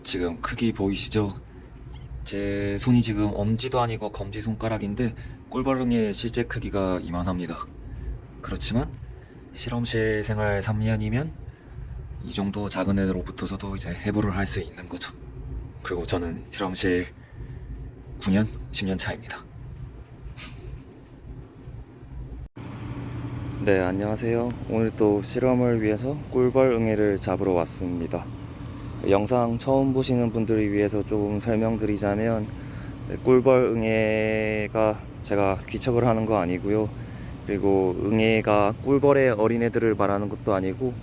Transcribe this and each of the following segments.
지금 크기 보이시죠? 제 손이 지금 엄지도 아니고 검지손가락인데 꿀벌응의 실제 크기가 이만합니다. 그렇지만 실험실 생활 3년이면 이 정도 작은 애들로부터서도 이제 해부를 할 수 있는 거죠. 그리고 저는 실험실 9년, 10년 차입니다. 네, 안녕하세요. 오늘 또 실험을 위해서 꿀벌응애를 잡으러 왔습니다. 영상 처음 보시는 분들을 위해서 조금 설명드리자면, 꿀벌응애가 제가 귀척을 하는 거 아니고요. 그리고 응애가 꿀벌의 어린애들을 말하는 것도 아니고,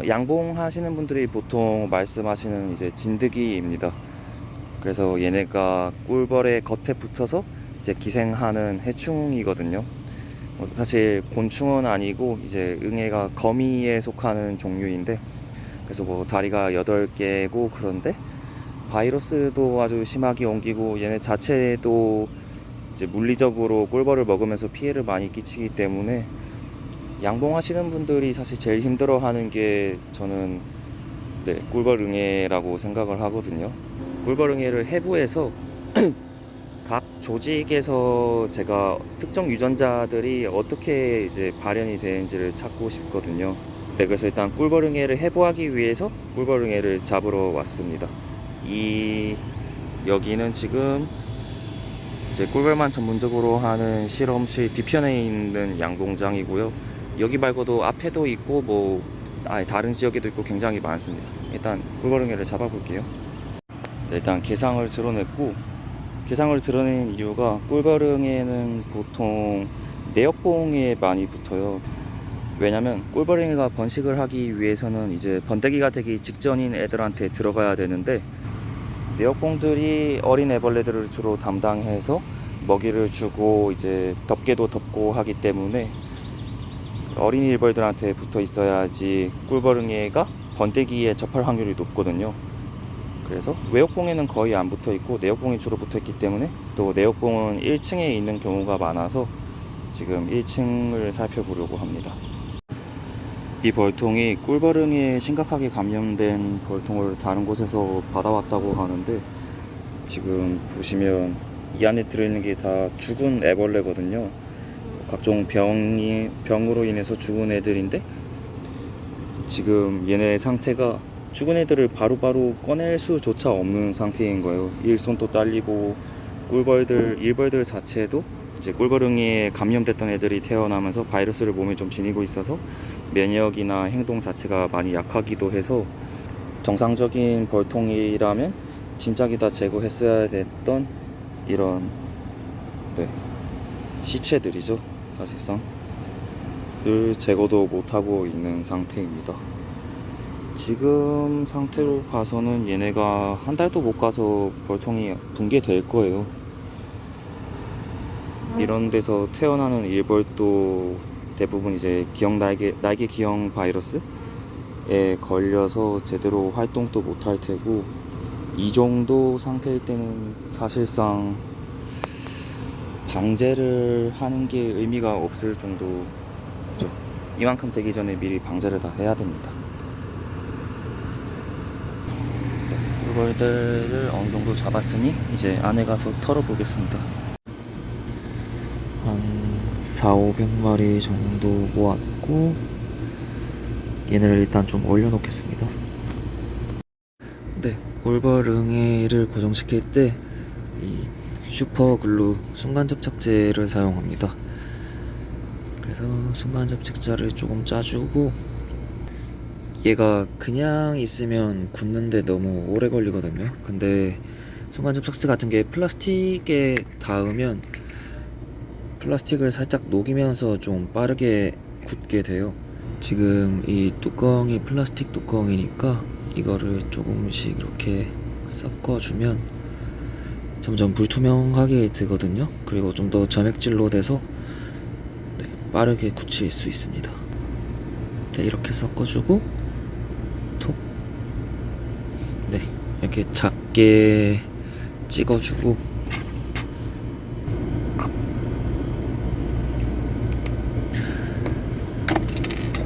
양봉하시는 분들이 보통 말씀하시는 이제 진드기입니다. 그래서 얘네가 꿀벌의 겉에 붙어서 이제 기생하는 해충이거든요. 사실 곤충은 아니고 이제 응애가 거미에 속하는 종류인데, 그래서 뭐 다리가 8개고 그런데 바이러스도 아주 심하게 옮기고, 얘네 자체도 이제 물리적으로 꿀벌을 먹으면서 피해를 많이 끼치기 때문에 양봉하시는 분들이 사실 제일 힘들어하는 게 저는 꿀벌응애라고 생각을 하거든요. 꿀벌응애를 해부해서 각 조직에서 제가 특정 유전자들이 어떻게 이제 발현이 되는지를 찾고 싶거든요. 그래서 일단 꿀벌응애를 해부하기 위해서 꿀벌응애를 잡으러 왔습니다. 여기는 지금 이제 꿀벌만 전문적으로 하는 실험실 뒤편에 있는 양봉장이고요. 여기 말고도 앞에도 있고 다른 지역에도 있고 굉장히 많습니다. 일단 꿀벌응애를 잡아볼게요. 일단 개상을 드러냈고, 개상을 드러낸 이유가 꿀벌응애는 보통 내역봉에 많이 붙어요. 왜냐면 꿀벌응애가 번식을 하기 위해서는 이제 번데기가 되기 직전인 애들한테 들어가야 되는데, 내역봉들이 어린 애벌레들을 주로 담당해서 먹이를 주고 이제 덮개도 덮고 하기 때문에 어린 일벌들한테 붙어 있어야지 꿀벌응애가 번데기에 접할 확률이 높거든요. 그래서 외역봉에는 거의 안 붙어 있고 내역봉에 주로 붙어 있기 때문에, 또 내역봉은 1층에 있는 경우가 많아서 지금 1층을 살펴보려고 합니다. 이 벌통이 꿀벌응애에 심각하게 감염된 벌통을 다른 곳에서 받아왔다고 하는데, 지금 보시면 이 안에 들어있는 게 다 죽은 애벌레거든요. 각종 병으로 인해서 죽은 애들인데, 지금 얘네 상태가 죽은 애들을 바로바로 꺼낼 수조차 없는 상태인 거예요. 일손도 딸리고, 일벌들 자체도 이제 꿀벌응애에 감염됐던 애들이 태어나면서 바이러스를 몸에 좀 지니고 있어서 면역이나 행동 자체가 많이 약하기도 해서, 정상적인 벌통이라면 진작에 다 제거했어야 됐던 이런 시체들이죠. 사실상 늘 제거도 못하고 있는 상태입니다. 지금 상태로 봐서는 얘네가 한 달도 못 가서 벌통이 붕괴될 거예요. 이런 데서 태어나는 일벌도 대부분 이제 날개 기형 바이러스에 걸려서 제대로 활동도 못할 테고, 이 정도 상태일 때는 사실상 방제를 하는 게 의미가 없을 정도죠. 이만큼 되기 전에 미리 방제를 다 해야 됩니다. 꿀벌들을 어느 정도 잡았으니 이제 안에 가서 털어보겠습니다. 한 400~500마리 정도 모았고, 얘네를 일단 좀 올려놓겠습니다. 꿀벌응애를 고정시킬 때 이 슈퍼글루 순간접착제를 사용합니다. 그래서 순간접착제를 조금 짜주고, 얘가 그냥 있으면 굳는데 너무 오래 걸리거든요. 근데 순간접착제 같은 게 플라스틱에 닿으면 플라스틱을 살짝 녹이면서 좀 빠르게 굳게 돼요. 지금 이 뚜껑이 플라스틱 뚜껑이니까 이거를 조금씩 이렇게 섞어주면 점점 불투명하게 되거든요. 그리고 좀 더 점액질로 돼서 빠르게 굳힐 수 있습니다. 이렇게 섞어주고 톡, 이렇게 작게 찍어주고,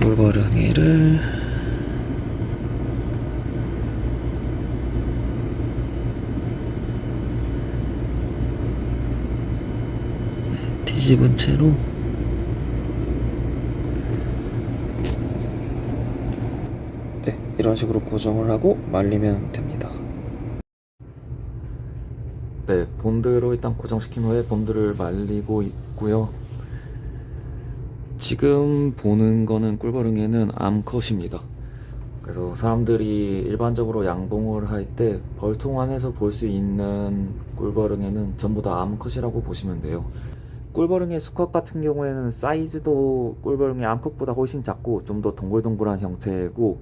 꿀벌응애를 뒤집은 채로 네, 이런 식으로 고정을 하고 말리면 됩니다. 네, 본드로 일단 고정시킨 후에 본드를 말리고 있고요. 지금 보는 거는 꿀벌응애는 암컷입니다. 그래서 사람들이 일반적으로 양봉을 할 때 벌통 안에서 볼 수 있는 꿀벌응애는 전부 다 암컷이라고 보시면 돼요. 꿀벌응애 수컷 같은 경우에는 사이즈도 꿀벌응애 암컷보다 훨씬 작고 좀 더 동글동글한 형태고,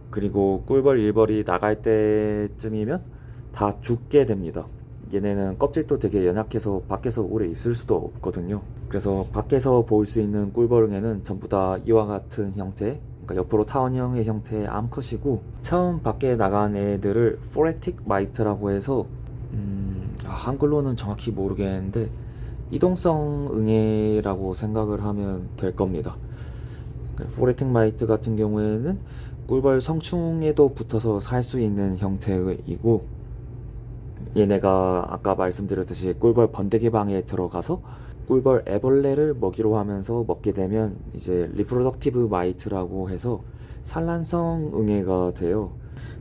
그리고 꿀벌 일벌이 나갈 때쯤이면 다 죽게 됩니다. 얘네는 껍질도 되게 연약해서 밖에서 오래 있을 수도 없거든요. 그래서 밖에서 볼 수 있는 꿀벌응애는 전부 다 이와 같은 형태, 그러니까 옆으로 타원형의 형태의 암컷이고, 처음 밖에 나간 애들을 포레틱 마이트라고 해서 한글로는 정확히 모르겠는데 이동성 응애라고 생각을 하면 될 겁니다. 포레틱 마이트 같은 경우에는 꿀벌 성충에도 붙어서 살 수 있는 형태이고, 얘네가 아까 말씀드렸듯이 꿀벌 번데기방에 들어가서 꿀벌 애벌레를 먹이로 하면서 먹게 되면 이제 리프로덕티브 마이트라고 해서 산란성 응애가 돼요.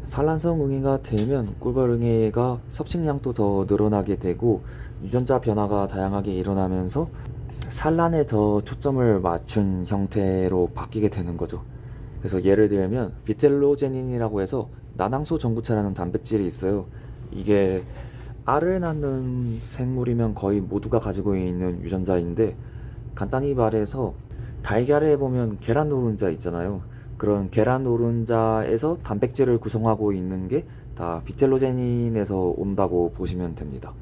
산란성 응애가 되면 꿀벌 응애가 섭식량도 더 늘어나게 되고 유전자 변화가 다양하게 일어나면서 산란에 더 초점을 맞춘 형태로 바뀌게 되는 거죠. 그래서 예를 들면 비텔로제닌이라고 해서 난항소 전구체라는 단백질이 있어요. 이게 알을 낳는 생물이면 거의 모두가 가지고 있는 유전자인데, 간단히 말해서 달걀에 보면 계란 노른자 있잖아요. 그런 계란 노른자에서 단백질을 구성하고 있는 게 다 비텔로제닌에서 온다고 보시면 됩니다.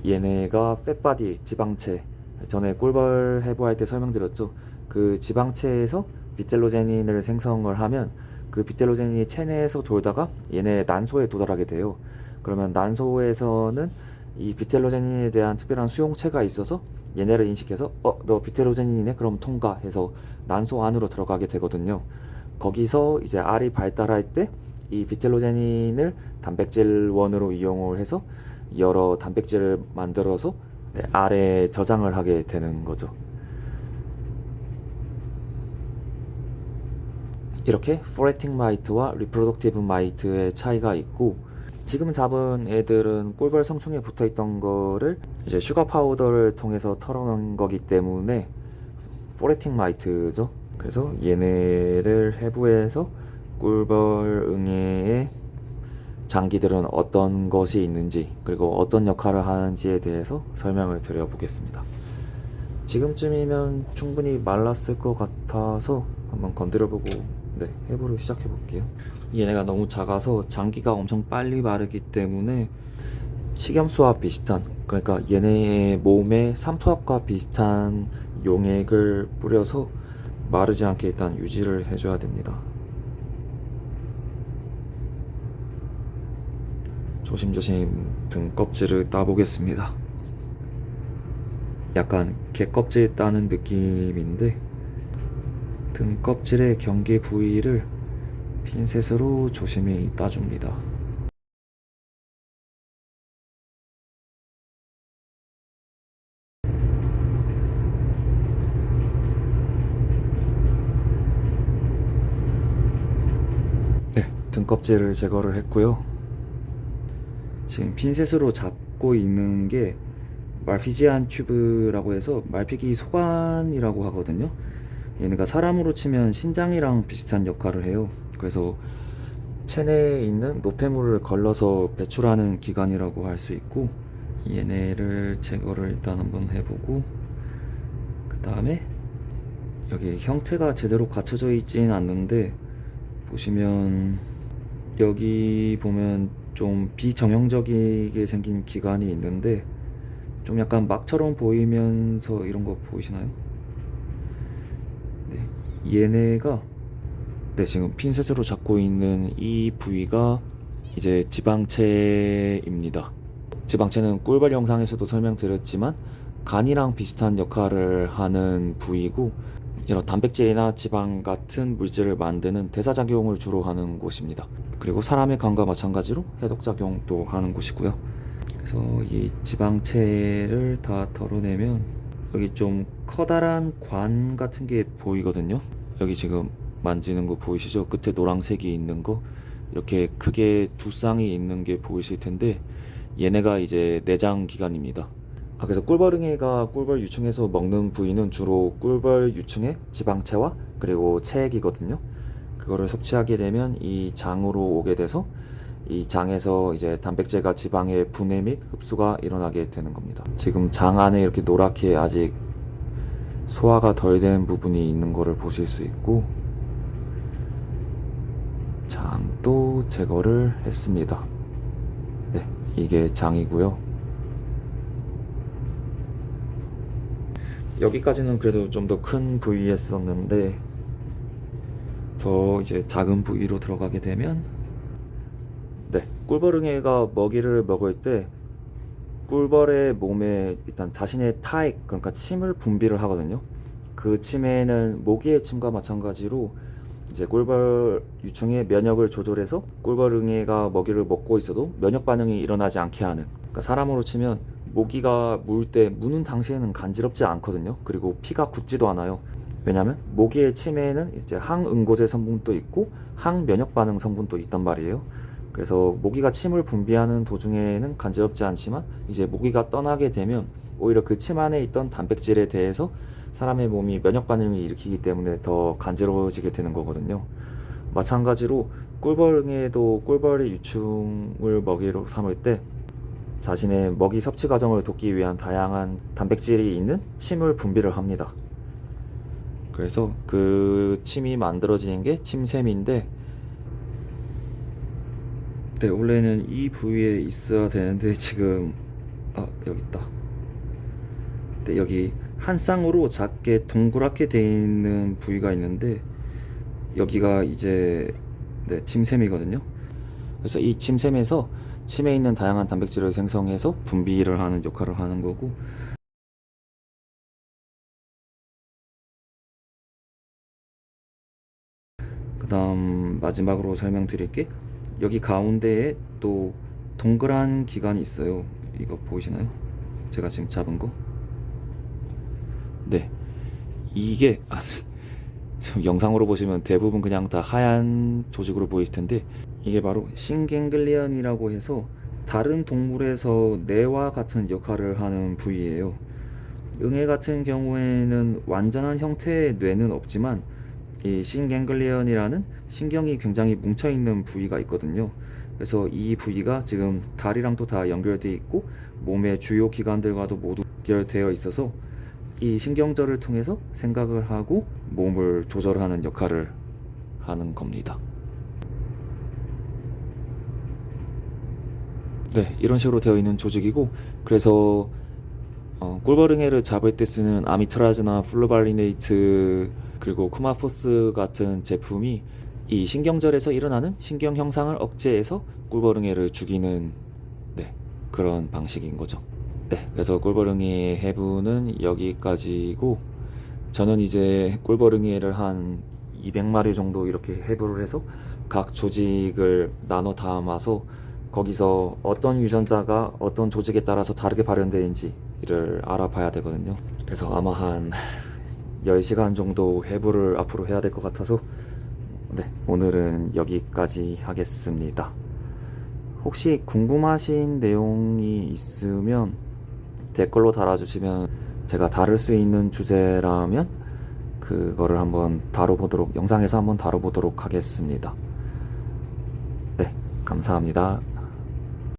얘네가 팻바디, 지방체, 전에 꿀벌 해부할 때 설명드렸죠. 그 지방체에서 비텔로제닌을 생성을 하면 그 비텔로제닌이 체내에서 돌다가 얘네 난소에 도달하게 돼요. 그러면 난소에서는 이 비텔로제닌에 대한 특별한 수용체가 있어서 얘네를 인식해서 너 비텔로제닌이네? 그럼 통과해서 난소 안으로 들어가게 되거든요. 거기서 이제 알이 발달할 때 이 비텔로제닌을 단백질원으로 이용을 해서 여러 단백질을 만들어서 알에 저장을 하게 되는 거죠. 이렇게 포레틱 마이트와 리프로덕티브 마이트의 차이가 있고, 지금 잡은 애들은 꿀벌 성충에 붙어있던 거를 이제 슈가 파우더를 통해서 털어놓은 거기 때문에 포레틱 마이트죠. 그래서 얘네를 해부해서 꿀벌 응애의 장기들은 어떤 것이 있는지, 그리고 어떤 역할을 하는지에 대해서 설명을 드려보겠습니다. 지금쯤이면 충분히 말랐을 것 같아서 한번 건드려보고 해부를 시작해 볼게요. 얘네가 너무 작아서 장기가 엄청 빨리 마르기 때문에 식염수와 비슷한, 그러니까 얘네의 몸에 삼투압과 비슷한 용액을 뿌려서 마르지 않게 일단 유지를 해줘야 됩니다. 조심조심 등 껍질을 따보겠습니다. 약간 개껍질 따는 느낌인데, 등 껍질의 경계 부위를 핀셋으로 조심히 따줍니다. 네, 등 껍질을 제거를 했고요. 지금 핀셋으로 잡고 있는 게 말피지안 튜브라고 해서 말피기 소관이라고 하거든요. 얘네가 사람으로 치면 신장이랑 비슷한 역할을 해요. 그래서 체내에 있는 노폐물을 걸러서 배출하는 기관이라고 할 수 있고, 얘네를 제거를 일단 한번 해보고, 그 다음에 여기 형태가 제대로 갖춰져 있지는 않는데, 보시면 여기 보면 좀 비정형적이게 생긴 기관이 있는데 좀 약간 막처럼 보이면서 이런 거 보이시나요? 네, 얘네가 지금 핀셋으로 잡고 있는 이 부위가 이제 지방체입니다. 지방체는 꿀벌 영상에서도 설명드렸지만 간이랑 비슷한 역할을 하는 부위고, 이런 단백질이나 지방 같은 물질을 만드는 대사작용을 주로 하는 곳입니다. 그리고 사람의 간과 마찬가지로 해독작용도 하는 곳이고요. 그래서 이 지방체를 다 덜어내면 여기 좀 커다란 관 같은 게 보이거든요. 여기 지금 만지는 거 보이시죠? 끝에 노란색이 있는 거, 이렇게 크게 두 쌍이 있는 게 보이실 텐데 얘네가 이제 내장 기관입니다. 그래서 꿀벌응애가 꿀벌 유충에서 먹는 부위는 주로 꿀벌 유충의 지방체와 그리고 체액이거든요. 그거를 섭취하게 되면 이 장으로 오게 돼서 이 장에서 이제 단백질과 지방의 분해 및 흡수가 일어나게 되는 겁니다. 지금 장 안에 이렇게 노랗게 아직 소화가 덜 된 부분이 있는 거를 보실 수 있고, 장도 제거를 했습니다. 네, 이게 장이고요. 여기까지는 그래도 좀 더 큰 부위였었는데 더 이제 작은 부위로 들어가게 되면, 네, 꿀벌응애가 먹이를 먹을 때 꿀벌의 몸에 일단 자신의 타액, 그러니까 침을 분비를 하거든요. 그 침에는 모기의 침과 마찬가지로 이제 꿀벌 유충의 면역을 조절해서 꿀벌응애가 먹이를 먹고 있어도 면역 반응이 일어나지 않게 하는, 그러니까 사람으로 치면 모기가 물 때 무는 당시에는 간지럽지 않거든요. 그리고 피가 굳지도 않아요. 왜냐면 모기의 침에는 이제 항응고제 성분도 있고 항면역 반응 성분도 있단 말이에요. 그래서 모기가 침을 분비하는 도중에는 간지럽지 않지만 이제 모기가 떠나게 되면 오히려 그 침 안에 있던 단백질에 대해서 사람의 몸이 면역 반응을 일으키기 때문에 더 간지러워지게 되는 거거든요. 마찬가지로 꿀벌응애도 꿀벌의 유충을 먹이로 삼을 때 자신의 먹이 섭취 과정을 돕기 위한 다양한 단백질이 있는 침을 분비를 합니다. 그래서 그 침이 만들어지는 게 침샘인데, 네, 원래는 이 부위에 있어야 되는데 지금 여기 있다. 네, 여기 한 쌍으로 작게 동그랗게 돼 있는 부위가 있는데 여기가 이제 네, 침샘이거든요. 그래서 이 침샘에서 침에 있는 다양한 단백질을 생성해서 분비를 하는 역할을 하는 거고, 그 다음 마지막으로 설명드릴게, 여기 가운데에 또 동그란 기관이 있어요. 이거 보이시나요? 제가 지금 잡은 거. 네, 이게 영상으로 보시면 대부분 그냥 다 하얀 조직으로 보일 텐데 이게 바로 신갱글리언이라고 해서 다른 동물에서 뇌와 같은 역할을 하는 부위예요. 응애 같은 경우에는 완전한 형태의 뇌는 없지만 이 신갱글리언이라는 신경이 굉장히 뭉쳐있는 부위가 있거든요. 그래서 이 부위가 지금 다리랑도 다 연결되어 있고 몸의 주요 기관들과도 모두 연결되어 있어서 이 신경절을 통해서 생각을 하고 몸을 조절하는 역할을 하는 겁니다. 네, 이런 식으로 되어 있는 조직이고, 그래서 꿀벌응애를 잡을 때 쓰는 아미트라즈나 플루발리네이트 그리고 쿠마포스 같은 제품이 이 신경절에서 일어나는 신경 형상을 억제해서 꿀벌응애를 죽이는, 네, 그런 방식인 거죠. 네, 그래서 꿀벌응애 해부는 여기까지고, 저는 이제 꿀벌응애를 한 200마리 정도 이렇게 해부를 해서 각 조직을 나눠 담아서 거기서 어떤 유전자가 어떤 조직에 따라서 다르게 발현되는지를 알아봐야 되거든요. 그래서 아마 한 10시간 정도 해부를 앞으로 해야 될 것 같아서 네, 오늘은 여기까지 하겠습니다. 혹시 궁금하신 내용이 있으면 댓글로 달아주시면 제가 다룰 수 있는 주제라면 그거를 한번 다뤄보도록, 영상에서 한번 다뤄보도록 하겠습니다. 네, 감사합니다.